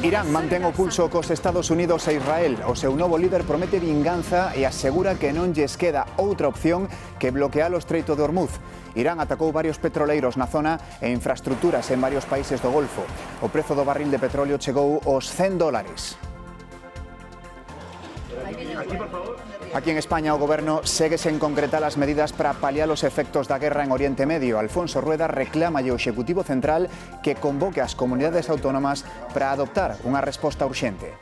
Irán mantén o pulso cos Estados Unidos e Israel. O seu novo líder promete vinganza e asegura que non lles queda outra opción que bloquear o Estreito de Hormuz. Irán atacou varios petroleiros na zona e infraestructuras en varios países do Golfo. O prezo do barril de petróleo chegou aos $100. Aquí en España o Goberno segue sen concretar as medidas para paliar os efectos da guerra en Oriente Medio. Alfonso Rueda reclama ao Executivo Central que convoque as comunidades autónomas para adoptar unha resposta urxente.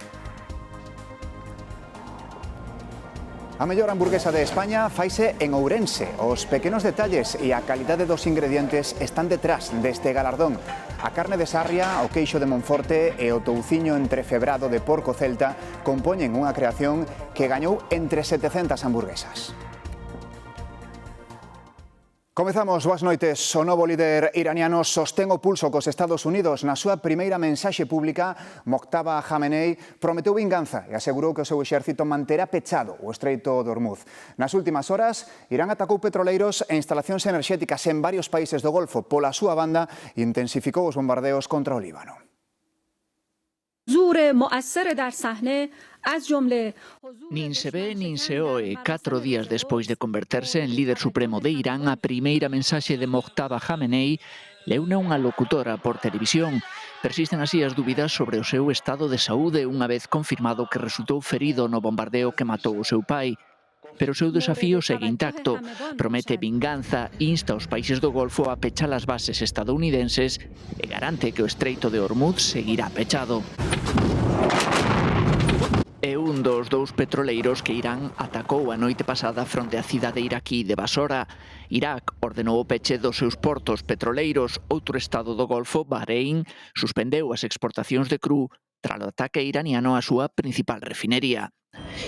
A mellor hamburguesa de España faise en Ourense. Os pequenos detalles e a calidade dos ingredientes están detrás deste galardón. A carne de sarria, o queixo de Monforte e o touciño entrefebrado de porco celta compoñen unha creación que gañou entre 700 hamburguesas. Comezamos, boas noites. O novo líder iraniano sostén o pulso cos Estados Unidos. Na súa primeira mensaxe pública, Mojtaba Khamenei prometeu vinganza e asegurou que o seu exército manterá pechado o Estreito de Hormuz. Nas últimas horas, Irán atacou petroleiros e instalacións enerxéticas en varios países do Golfo. Pola súa banda, intensificou os bombardeos contra o Líbano. Nin se ve nin se oe. 4 días despois de converterse en líder supremo de Irán, a primeira mensaxe de Mojtaba Khamenei leuna unha locutora por televisión. Persisten así as dúbidas sobre o seu estado de saúde unha vez confirmado que resultou ferido no bombardeo que matou o seu pai. Pero o seu desafío segue intacto. Promete vinganza, insta aos países do Golfo a pechar as bases estadounidenses e garante que o Estreito de Hormuz seguirá pechado. É un dos 2 petroleiros que Irán atacou a noite pasada fronte á cidade iraquí de Basora. Irak ordenou o peche dos seus portos petroleiros. Outro estado do Golfo, Bahrein, suspendeu as exportacións de cru tras o ataque iraniano á súa principal refinería.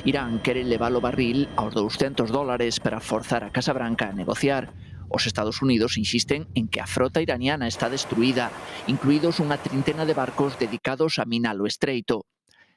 Irán quere levar o barril aos $200 para forzar a Casa Branca a negociar. Os Estados Unidos insisten en que a frota iraniana está destruída, incluídos unha trintena de barcos dedicados a minar o estreito.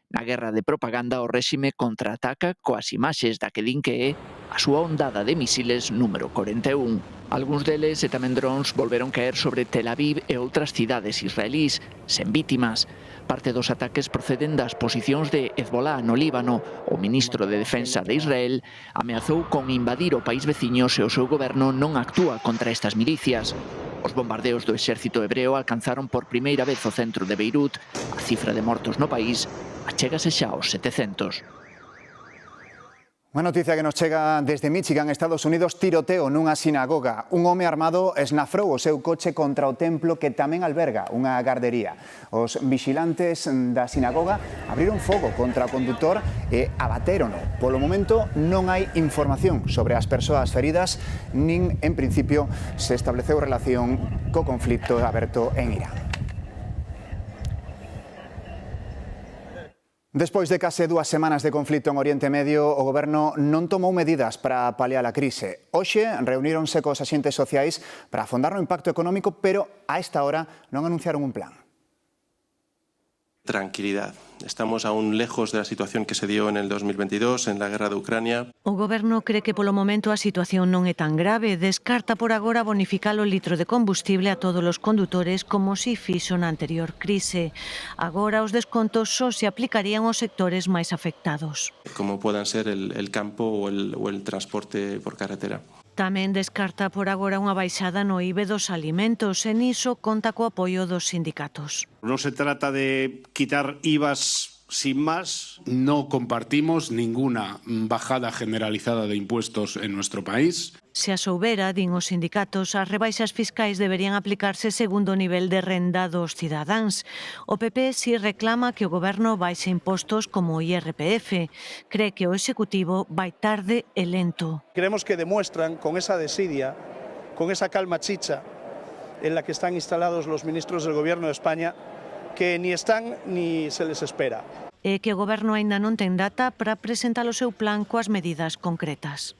Na guerra de propaganda, o réxime contraataca coas imaxes da que din que é a súa ondada de misiles número 41. Algúns deles e tamén drons volveron caer sobre Tel Aviv e outras cidades israelís, sen vítimas. Parte dos ataques proceden das posicións de Hezbollah no Líbano. O ministro de Defensa de Israel ameazou con invadir o país veciño se o seu goberno non actúa contra estas milicias. Os bombardeos do exército hebreo alcanzaron por primeira vez o centro de Beirut. A cifra de mortos no país achégase xa aos 700. Unha noticia que nos chega desde Michigan, Estados Unidos. Tiroteo nunha sinagoga. Un home armado esnafrou o seu coche contra o templo que tamén alberga unha gardería. Os vixilantes da sinagoga abriron fogo contra o condutor e abatérono. Polo momento non hai información sobre as persoas feridas, nin en principio se estableceu relación co conflito aberto en Irán. Despois de case 2 semanas de conflito en Oriente Medio, o Goberno non tomou medidas para paliar a crise. Hoxe reuníronse cos axentes sociais para afondar no impacto económico, pero a esta hora non anunciaron un plan. Tranquilidad. Estamos aún lejos de la situación que se dio en el 2022, en la guerra de Ucrania. O Goberno cree que polo momento a situación non é tan grave. Descarta por agora bonificar o litro de combustible a todos os condutores como si fixo na anterior crise. Agora os descontos só se aplicarían aos sectores máis afectados. Como puedan ser el campo o el transporte por carretera. Tamén descarta por agora unha baixada no IBE dos alimentos e niso conta co apoio dos sindicatos. No se trata de quitar IVAs sin más. No compartimos ninguna bajada generalizada de impuestos en nuestro país. Se a soubera, din os sindicatos, as rebaixas fiscais deberían aplicarse segundo o nivel de renda dos cidadáns. O PP si reclama que o Goberno baixe impostos como o IRPF. Cree que o Executivo vai tarde e lento. Creemos que demuestran con esa desidia, con esa calma chicha en la que están instalados los ministros del Gobierno de España, que ni están ni se les espera. E que o Goberno aínda non ten data para presentar o seu plan coas medidas concretas.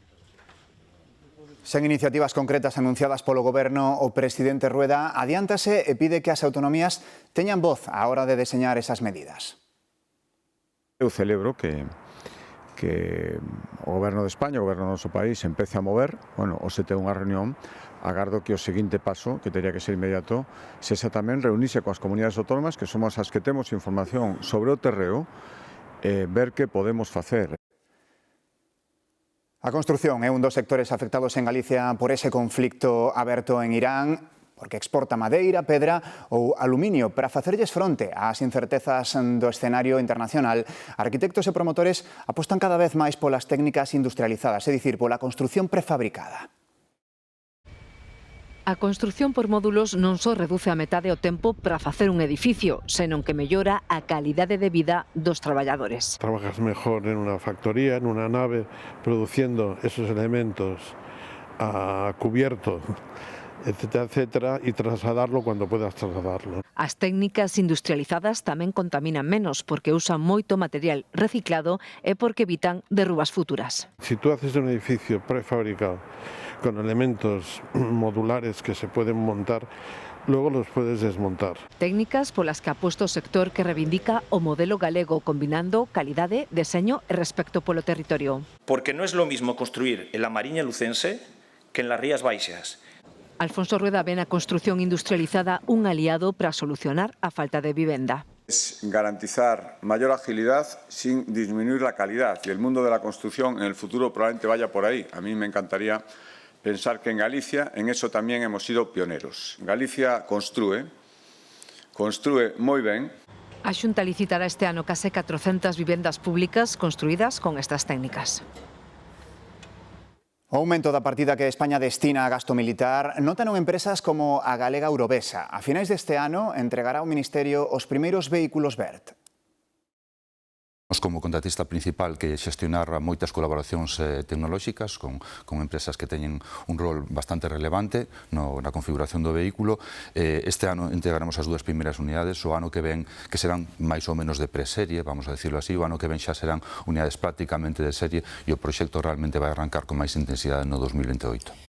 Sen iniciativas concretas anunciadas polo Goberno, o presidente Rueda adiántase e pide que as autonomías teñan voz á hora de deseñar esas medidas. Eu celebro que que o Goberno de España, o Goberno do noso país, empece a mover. Bueno, hoxe ten unha reunión, agardo que o seguinte paso, que teria que ser inmediato, sexa tamén reunirse coas comunidades autónomas, que somos as que temos información sobre o terreo, ver que podemos facer. A construción é un dos sectores afectados en Galicia por ese conflicto aberto en Irán, porque exporta madeira, pedra ou aluminio para facerlles fronte ás incertezas do escenario internacional. Arquitectos e promotores apostan cada vez máis polas técnicas industrializadas, é dicir, pola construción prefabricada. A construción por módulos non só reduce a metade o tempo para facer un edificio, senón que mellora a calidade de vida dos traballadores. Trabajas mejor en una factoría, en una nave, produciendo esos elementos a cubierto, etcétera, etcétera, y trasladarlo cuando puedas trasladarlo. As técnicas industrializadas tamén contaminan menos porque usan moito material reciclado e porque evitan derrubas futuras. Si tú haces un edificio prefabricado con elementos modulares que se pueden montar, luego los puedes desmontar. Técnicas polas que aposta o sector que reivindica o modelo galego combinando calidade, deseño e respecto polo territorio. Porque no es lo mismo construir en la Mariña Lucense que en las Rías Baixas. Alfonso Rueda ve na construción industrializada un aliado para solucionar a falta de vivenda. Es garantizar mayor agilidad sin disminuir la calidad y el mundo de la construcción en el futuro probablemente vaya por ahí. A mí me encantaría pensar que en Galicia en eso también hemos sido pioneros. Galicia construe moi ben. A Xunta licitará este ano case 400 vivendas públicas construídas con estas técnicas. O aumento da partida que España destina a gasto militar notan empresas como a galega Eurovesa. A finais deste ano entregará ao Ministerio os primeiros vehículos BERT. Como contratista principal que xestionar moitas colaboracións tecnolóxicas con empresas que teñen un rol bastante relevante na configuración do vehículo. Este ano entregaremos as dúas primeiras unidades, o ano que ven que serán máis ou menos de preserie, vamos a decirlo así, o ano que ven xa serán unidades prácticamente de serie e o proxecto realmente vai arrancar con máis intensidade no 2028.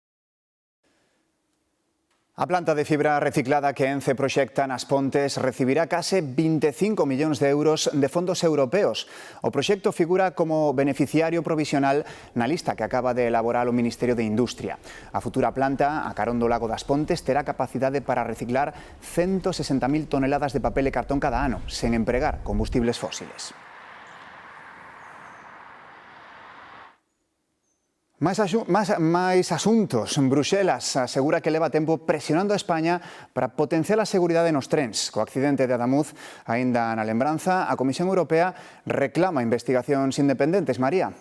A planta de fibra reciclada que Ence proxecta nas Pontes recibirá case 25 millóns de euros de fondos europeos. O proxecto figura como beneficiario provisional na lista que acaba de elaborar o Ministerio de Industria. A futura planta, a carón do Lago das Pontes, terá capacidade para reciclar 160.000 toneladas de papel e cartón cada ano, sen empregar combustibles fósiles. Máis asuntos. Bruxelas asegura que leva tempo presionando a España para potenciar a seguridade nos trens. Co accidente de Adamuz, aínda na lembranza, a Comisión Europea reclama investigacións independentes. María.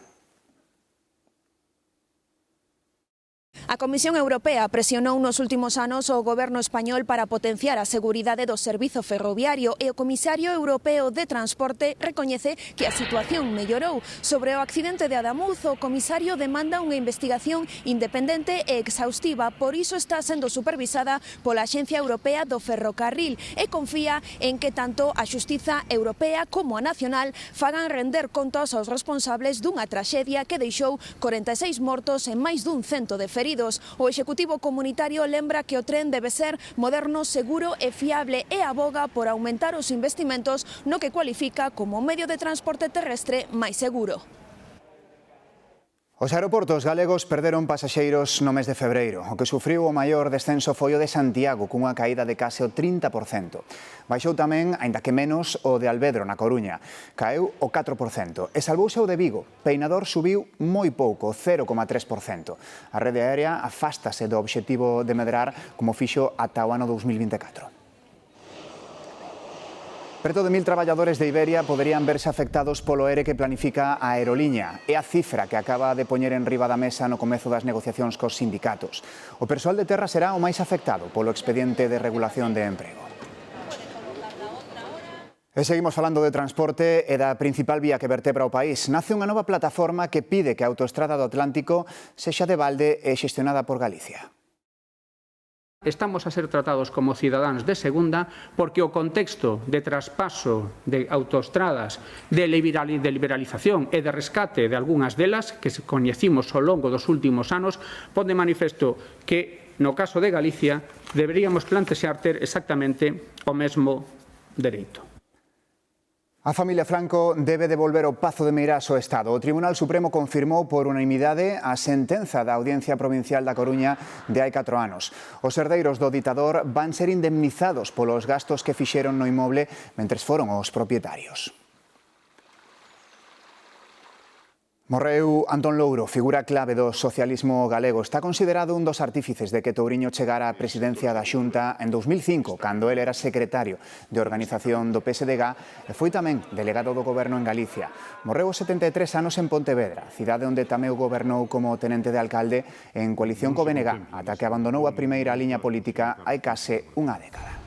A Comisión Europea presionou nos últimos anos o goberno español para potenciar a seguridade do servizo ferroviario e o Comisario Europeo de Transporte recoñece que a situación mellorou. Sobre o accidente de Adamuz, o comisario demanda unha investigación independente e exhaustiva, por iso está sendo supervisada pola Axencia Europea do Ferrocarril e confía en que tanto a Xustiza Europea como a nacional fagan render contas aos responsables dunha traxedia que deixou 46 mortos e máis dun 100 de feridos. O Executivo Comunitario lembra que o tren debe ser moderno, seguro e fiable e aboga por aumentar os investimentos no que cualifica como medio de transporte terrestre máis seguro. Os aeroportos galegos perderon pasaxeiros no mes de febreiro. O que sufriu o maior descenso foi o de Santiago, cunha caída de case o 30%. Baixou tamén, aínda que menos, o de Alvedro, na Coruña. Caeu o 4%. E salvouse o de Vigo. Peinador subiu moi pouco, 0,3%. A rede aérea afástase do obxectivo de medrar como fixo ata o ano 2024. Preto de 1.000 traballadores de Iberia poderían verse afectados polo ERE que planifica a aeroliña. É a cifra que acaba de poñer en riba da mesa no comezo das negociacións cos sindicatos. O persoal de terra será o máis afectado polo expediente de regulación de emprego. E seguimos falando de transporte e da principal vía que vertebra o país. Nace unha nova plataforma que pide que a autoestrada do Atlántico sexa de balde e xestionada por Galicia. Estamos a ser tratados como cidadáns de segunda porque o contexto de traspaso de autoestradas, de liberalización e de rescate de algunhas delas que coñecimos ao longo dos últimos anos pon de manifesto que no caso de Galicia deberíamos plantexar ter exactamente o mesmo dereito. A familia Franco debe devolver o Pazo de Meirás ao Estado. O Tribunal Supremo confirmou por unanimidade a sentenza da Audiencia Provincial da Coruña de hai 4 anos. Os herdeiros do ditador van ser indemnizados polos gastos que fixeron no inmoble mentres foron os propietarios. Morreu Antón Louro, figura clave do socialismo galego. Está considerado un dos artífices de que Touriño chegara á presidencia da Xunta en 2005, cando el era secretario de organización do PSDG e foi tamén delegado do goberno en Galicia. Morreu aos 73 anos en Pontevedra, cidade onde tamén gobernou como tenente de alcalde en coalición co BNG, ata que abandonou a primeira liña política hai case unha década.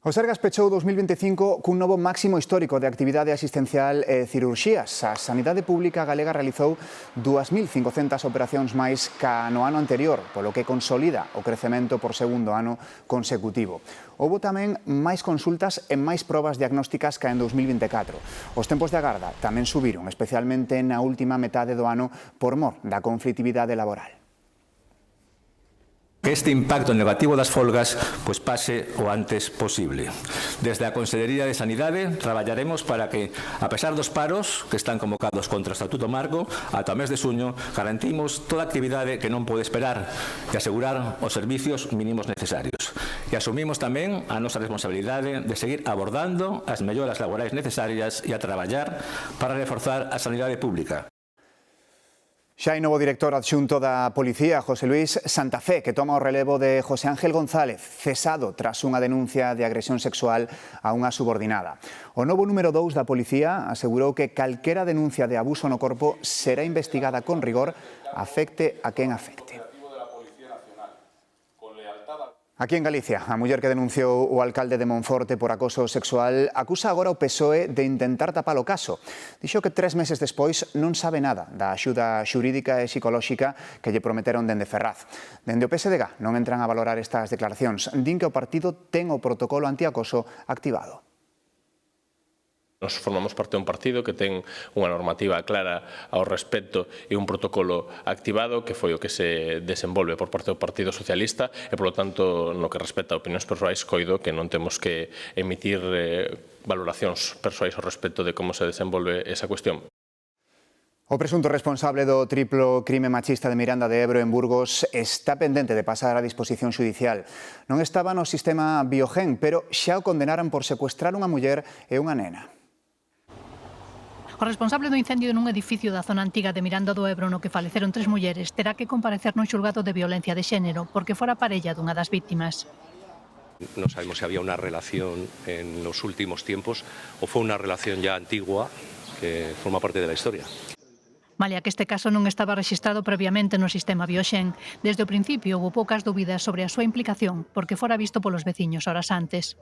O Sergas pechou 2025 cun novo máximo histórico de actividade asistencial e cirurxías. A Sanidade Pública Galega realizou 2.500 operacións máis ca no ano anterior, polo que consolida o crecemento por segundo ano consecutivo. Houbo tamén máis consultas e máis probas diagnósticas ca en 2024. Os tempos de agarda tamén subiron, especialmente na última metade do ano por mor da conflitividade laboral. Que este impacto negativo das folgas pase o antes posible. Desde a Consellería de Sanidade traballaremos para que, a pesar dos paros que están convocados contra o Estatuto Marco, ata o mes de xuño garantimos toda actividade que non pode esperar e asegurar os servicios mínimos necesarios. E asumimos tamén a nosa responsabilidade de seguir abordando as melloras laborais necesarias e a traballar para reforzar a sanidade pública. Xa hai novo director adxunto da Policía, José Luis Santa Fe, que toma o relevo de José Ángel González, cesado tras unha denuncia de agresión sexual a unha subordinada. O novo número 2 da Policía asegurou que calquera denuncia de abuso no corpo será investigada con rigor, afecte a quen afecte. Aquí en Galicia, a muller que denunciou o alcalde de Monforte por acoso sexual acusa agora o PSOE de intentar tapar o caso. Dixo que 3 meses despois non sabe nada da axuda xurídica e psicolóxica que lle prometeron dende Ferraz. Dende o PSDG non entran a valorar estas declaracións. Din que o partido ten o protocolo antiacoso activado. Nos formamos parte dun partido que ten unha normativa clara ao respecto e un protocolo activado que foi o que se desenvolve por parte do Partido Socialista e, polo tanto, no que respecta a opinións persoais, coido que non temos que emitir valoracións persoais ao respecto de como se desenvolve esa cuestión. O presunto responsable do triplo crime machista de Miranda de Ebro en Burgos está pendente de pasar a disposición xudicial. Non estaba no sistema Biogen, pero xa o condenaran por secuestrar unha muller e unha nena. O responsable do incendio nun edificio da zona antiga de Miranda do Ebro no que faleceron 3 mulleres terá que comparecer nun xulgado de violencia de xénero porque fora parella dunha das víctimas. No sabemos si había una relación en los últimos tiempos o fue una relación ya antigua que forma parte de la historia. Malia que este caso non estaba rexistrado previamente no sistema Bioxen, desde o principio houve poucas dúbidas sobre a súa implicación porque fora visto polos veciños horas antes.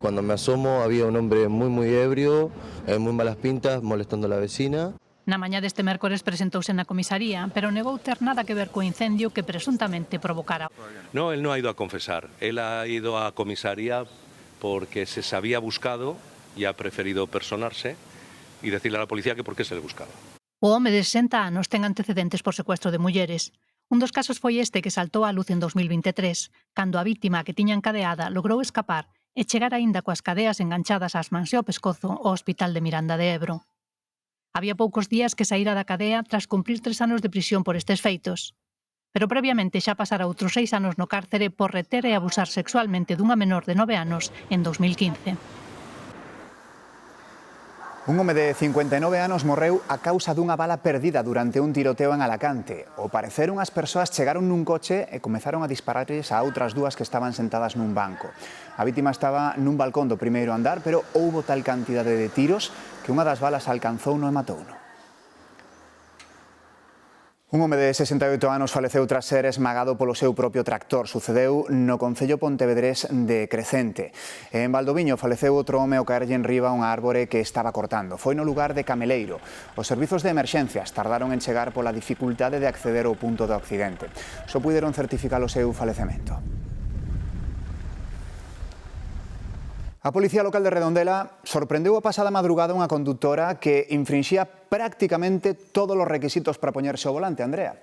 Cuando me asomo había un hombre muy ebrio, muy malas pintas, molestando a la vecina. Na mañá deste mércores presentouse na comisaría, pero negou ter nada que ver co incendio que presuntamente provocara. No, él no ha ido a confesar. Él ha ido a comisaría porque se había buscado y ha preferido personarse y decirle a la policía que por qué se le buscaba. O home de 60 anos ten antecedentes por secuestro de mulleres. Un dos casos foi este que saltou á luz en 2023, cando a víctima que tiña encadeada logrou escapar e chegar aínda coas cadeas enganchadas ás mans e ao pescozo ao Hospital de Miranda de Ebro. Había poucos días que saíra da cadea tras cumprir 3 anos de prisión por estes feitos. Pero previamente xa pasara outros 6 anos no cárcere por reter e abusar sexualmente dunha menor de 9 anos en 2015. Un home de 59 anos morreu a causa dunha bala perdida durante un tiroteo en Alacante. Ao parecer, unhas persoas chegaron nun coche e comezaron a dispararles a outras dúas que estaban sentadas nun banco. A vítima estaba nun balcón do primeiro andar, pero houbo tal cantidade de tiros que unha das balas alcanzouno e matouno. Un home de 68 anos faleceu tras ser esmagado polo seu propio tractor. Sucedeu no concello pontevedrés de Crecente. En Valdoviño faleceu outro home ao caerlle enriba unha árbore que estaba cortando. Foi no lugar de Cameleiro. Os servizos de emerxencias tardaron en chegar pola dificultade de acceder ao punto do accidente. Só puideron certificar o seu falecemento. A Policía Local de Redondela sorprendeu a pasada madrugada unha condutora que infrinxía prácticamente todos os requisitos para poñerse ao volante, Andrea.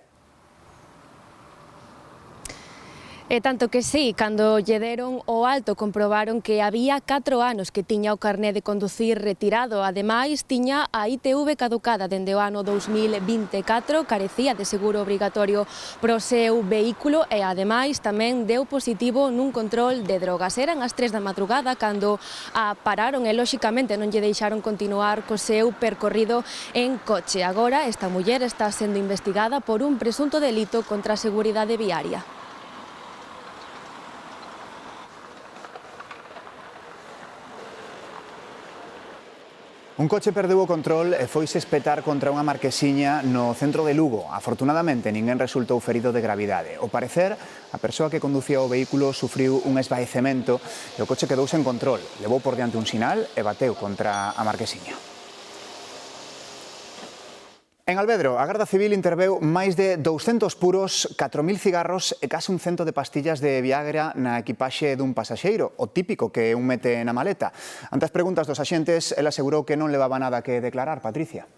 E tanto que sí, cando lle deron o alto comprobaron que había 4 anos que tiña o carné de conducir retirado. Ademais, tiña a ITV caducada dende o ano 2024, carecía de seguro obrigatorio pro seu vehículo e ademais tamén deu positivo nun control de drogas. Eran as 3 da madrugada cando a pararon e lóxicamente non lle deixaron continuar co seu percorrido en coche. Agora esta muller está sendo investigada por un presunto delito contra a seguridade viaria. Un coche perdeu o control e foise espetar contra unha marquesiña no centro de Lugo. Afortunadamente, ninguén resultou ferido de gravidade. Ao parecer, a persoa que conducía o vehículo sufriu un esvaecemento e o coche quedou sen control. Levou por diante un sinal e bateu contra a marquesiña. En Alvedro, a Garda Civil interveu máis de 200 puros, 4.000 cigarros e case un cento de pastillas de Viagra na equipaxe dun pasaxeiro, o típico que un mete na maleta. Ante as preguntas dos axentes, el asegurou que non levaba nada que declarar. Patricia.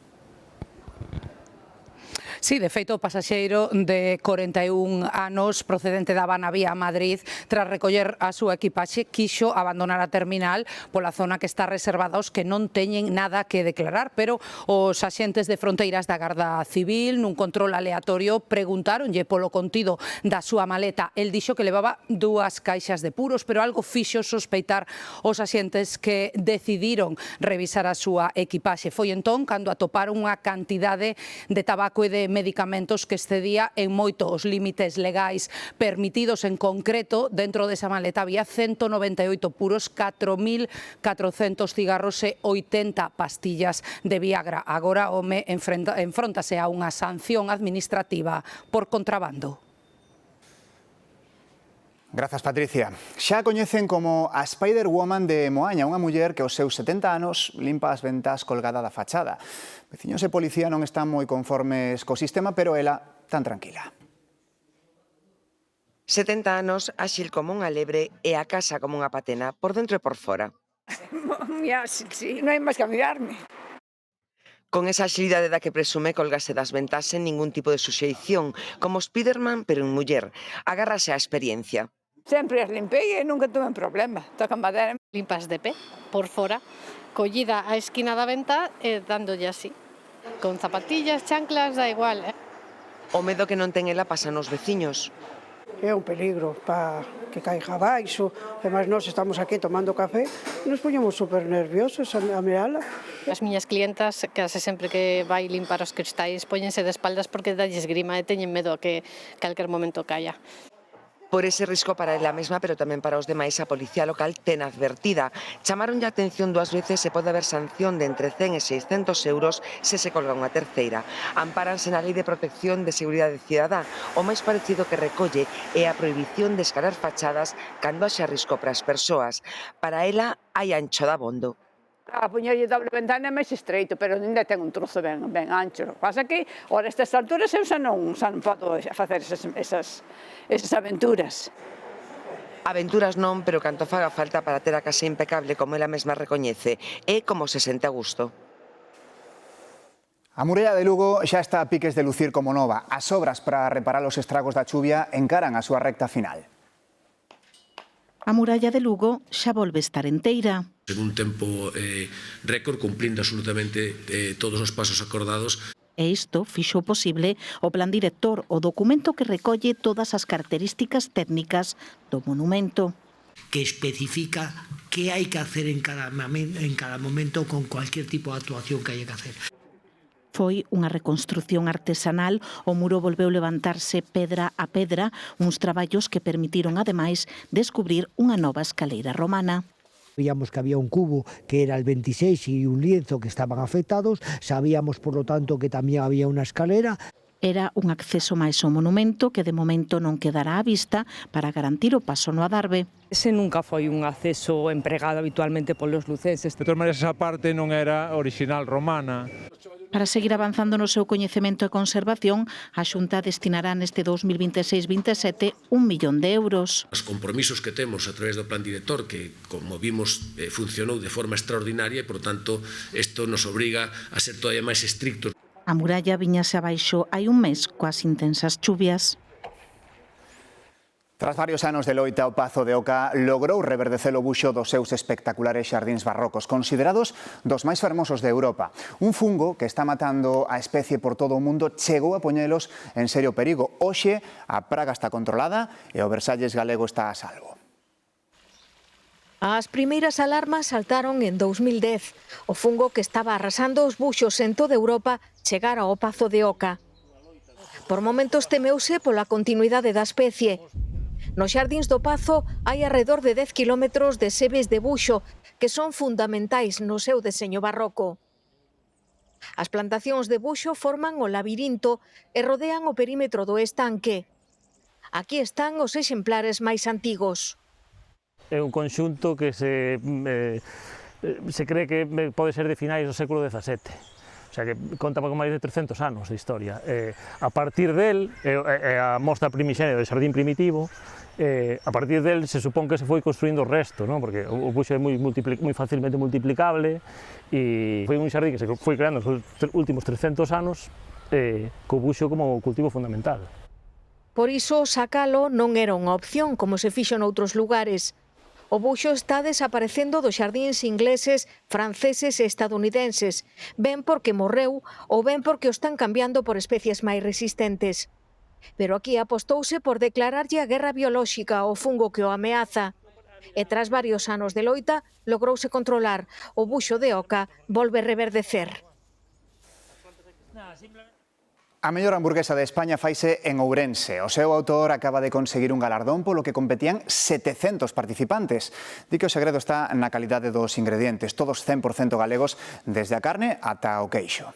Sí, de feito, o pasaxeiro de 41 anos procedente da Habana vía a Madrid, tras recoller a súa equipaxe, quixo abandonar a terminal pola zona que está reservada aos que non teñen nada que declarar, pero os axentes de fronteiras da Garda Civil, nun control aleatorio, preguntáronlle polo contido da súa maleta. El dixo que levaba 2 caixas de puros, pero algo fixo sospeitar os axentes que decidiron revisar a súa equipaxe. Foi entón cando atoparon unha cantidade de tabaco e de medicamentos que excedía en moito os límites legais permitidos. En concreto, dentro desa maleta había 198 puros, 4.400 cigarros e 80 pastillas de Viagra. Agora o home enfróntase a unha sanción administrativa por contrabando. Grazas, Patricia. Xa a coñecen como a Spider-Woman de Moaña, unha muller que aos seus 70 anos limpa as ventas colgada da fachada. Veciños e policía non están moi conformes co sistema, pero ela tan tranquila. 70 anos, áxil como unha lebre e a casa como unha patena, por dentro e por fora. Sí, non hai máis que mirarme. Con esa axilidade da que presume, colgase das ventas sen ningún tipo de suxeición, como Spiderman, pero en muller. Agárrase á experiencia. Sempre as limpei e nunca tuve un problema. Toca madera. Limpas de pé, por fora, collida á esquina da venta e dándolle así. Con zapatillas, chanclas, da igual. O medo que non ten ela pasa nos veciños. É un peligro para que caiga abaixo. Además, nós estamos aquí tomando café e nos poñemos super nerviosos a mirala. As miñas clientas, case sempre que vai limpar os cristais, póñense de espaldas porque dalles grima e teñen medo a que calquer momento caia. Por ese risco para ela mesma, pero tamén para os demais, a policía local ten advertida. Chamaronlle a atención 2 veces e pode haber sanción de entre 100 e 600 euros se se colga unha terceira. Ampáranse na Lei de Protección de Seguridade Cidadá. O máis parecido que recolle é a prohibición de escalar fachadas cando haxa risco para as persoas. Para ela, hai ancho dabondo. A poñerlle doble ventana é máis estreito, pero ainda ten un trozo ben ancho. O que pasa que, ora, estas alturas, eu xa non podo facer esas aventuras. Aventuras non, pero canto faga falta para ter a casa impecable, como ela mesma recoñece, é como se sente a gusto. A muralla de Lugo xa está a piques de lucir como nova. As obras para reparar os estragos da chuvia encaran a súa recta final. A muralla de Lugo xa volve estar enteira. En un tempo récord, cumplindo absolutamente todos os pasos acordados. E isto fixo posible o plan director, o documento que recolle todas as características técnicas do monumento. Que especifica que hai que hacer en cada momento con cualquier tipo de actuación que haya que hacer. Foi unha reconstrucción artesanal, o muro volveu levantarse pedra a pedra, uns traballos que permitiron, ademais, descubrir unha nova escaleira romana. Sabíamos que había un cubo que era el 26 y un lienzo que estaban afectados, sabíamos, por lo tanto, que tamén había unha escalera. Era un acceso máis ao monumento que de momento non quedará á vista para garantir o paso no adarve. Ese nunca foi un acceso empregado habitualmente polos lucenses. De todas maneiras, esa parte non era original romana. Para seguir avanzando no seu coñecemento e conservación, a Xunta destinará neste 2026-27 €1 millón. Os compromisos que temos a través do plan director, que, como vimos, funcionou de forma extraordinaria e, por tanto, isto nos obriga a ser todavía máis estrictos. A muralla viñase abaixo hai un mes coas intensas chuvias. Tras varios anos de loita, o Pazo de Oca logrou reverdecer o buxo dos seus espectaculares xardíns barrocos, considerados dos máis fermosos de Europa. Un fungo que está matando a especie por todo o mundo chegou a poñelos en serio perigo. Hoxe a praga está controlada e o Versalles galego está a salvo. As primeiras alarmas saltaron en 2010. O fungo que estaba arrasando os buxos en toda Europa chegara ao Pazo de Oca. Por momentos temeuse pola continuidade da especie. Nos xardíns do Pazo hai alrededor de 10 kilómetros de sebes de buxo que son fundamentais no seu deseño barroco. As plantacións de buxo forman o labirinto e rodean o perímetro do estanque. Aquí están os exemplares máis antigos. É un conxunto que se cree que pode ser de finais do século XVII. O sea, que conta con máis de 300 anos de historia. A partir del, é a mostra primixenia do xardín primitivo, a partir del se supón que se foi construindo o resto, non? Porque o buxo é moi facilmente multiplicable e foi un xardín que se foi creando nos últimos 300 anos co buxo como cultivo fundamental. Por iso, sacalo non era unha opción, como se fixo noutros lugares. O buxo está desaparecendo dos xardíns ingleses, franceses e estadounidenses, ben porque morreu ou ben porque o están cambiando por especies máis resistentes. Pero aquí apostouse por declararlle a guerra biolóxica ao fungo que o ameaza. E tras varios anos de loita, logrouse controlar. O buxo de Oca volve reverdecer. A mellor hamburguesa de España faise en Ourense. O seu autor acaba de conseguir un galardón polo que competían 700 participantes. Di que o segredo está na calidade dos ingredientes, todos 100% galegos, desde a carne ata o queixo.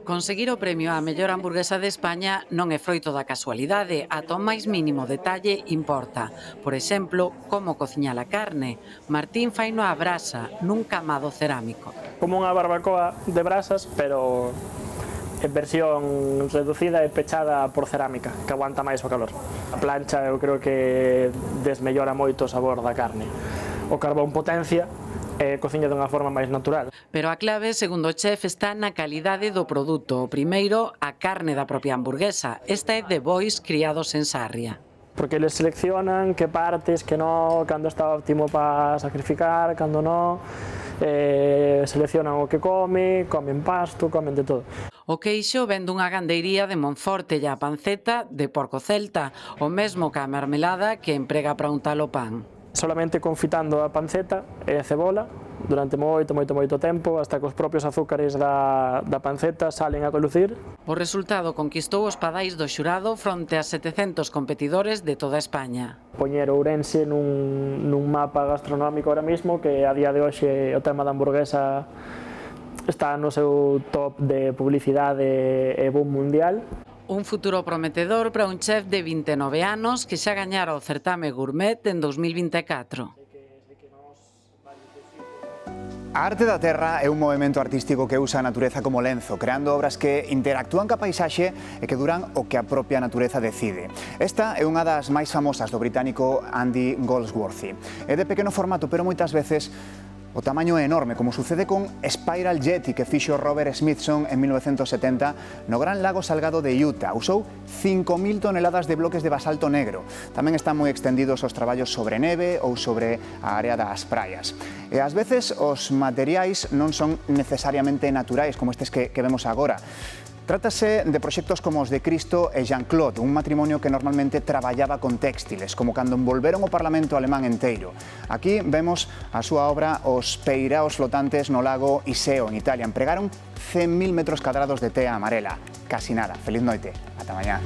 Conseguir o premio á mellor hamburguesa de España non é froito da casualidade, ata o máis mínimo detalle importa. Por exemplo, como cociñar a carne. Martín faino á brasa, nun camado cerámico. Como unha barbacoa de brasas, pero en versión reducida e pechada por cerámica, que aguanta máis o calor. A plancha eu creo que desmellora moito o sabor da carne. O carbón potencia e cociña dunha forma máis natural. Pero a clave, segundo o chef, está na calidade do produto. O primeiro, a carne da propia hamburguesa. Esta é de bois criados en Sarria. Porque eles seleccionan que partes, que non, cando está óptimo para sacrificar, cando non, seleccionan o que comen pasto, comen de todo. O queixo ven dunha gandeiría de Monforte e a panceta de porco celta, o mesmo que a mermelada que emprega para untar o pan. Solamente confitando a panceta e a cebola durante moito tempo, hasta que os propios azúcares da panceta salen a relucir. O resultado conquistou os padais do xurado fronte a 700 competidores de toda España. Poñer Ourense nun mapa gastronómico ahora mismo, que a día de hoxe o tema da hamburguesa está no seu top de publicidade e boom mundial. Un futuro prometedor para un chef de 29 anos que xa gañara o certame gourmet en 2024. A arte da terra é un movemento artístico que usa a natureza como lenzo, creando obras que interactúan ca paisaxe e que duran o que a propia natureza decide. Esta é unha das máis famosas do británico Andy Goldsworthy. É de pequeno formato, pero moitas veces o tamaño é enorme, como sucede con Spiral Jetty que fixo Robert Smithson en 1970 no Gran Lago Salgado de Utah. Usou 5.000 toneladas de bloques de basalto negro. Tamén están moi extendidos os traballos sobre neve ou sobre a área das praias. E ás veces os materiais non son necesariamente naturais, como estes que vemos agora. Trátase de proxectos como os de Cristo e Jean-Claude, un matrimonio que normalmente traballaba con téxtiles, como cando envolveron o Parlamento alemán enteiro. Aquí vemos a súa obra Os peiraos flotantes no lago Iseo, en Italia. Empregaron 100.000 metros cadrados de tea amarela. Casi nada. Feliz noite. Ata mañá.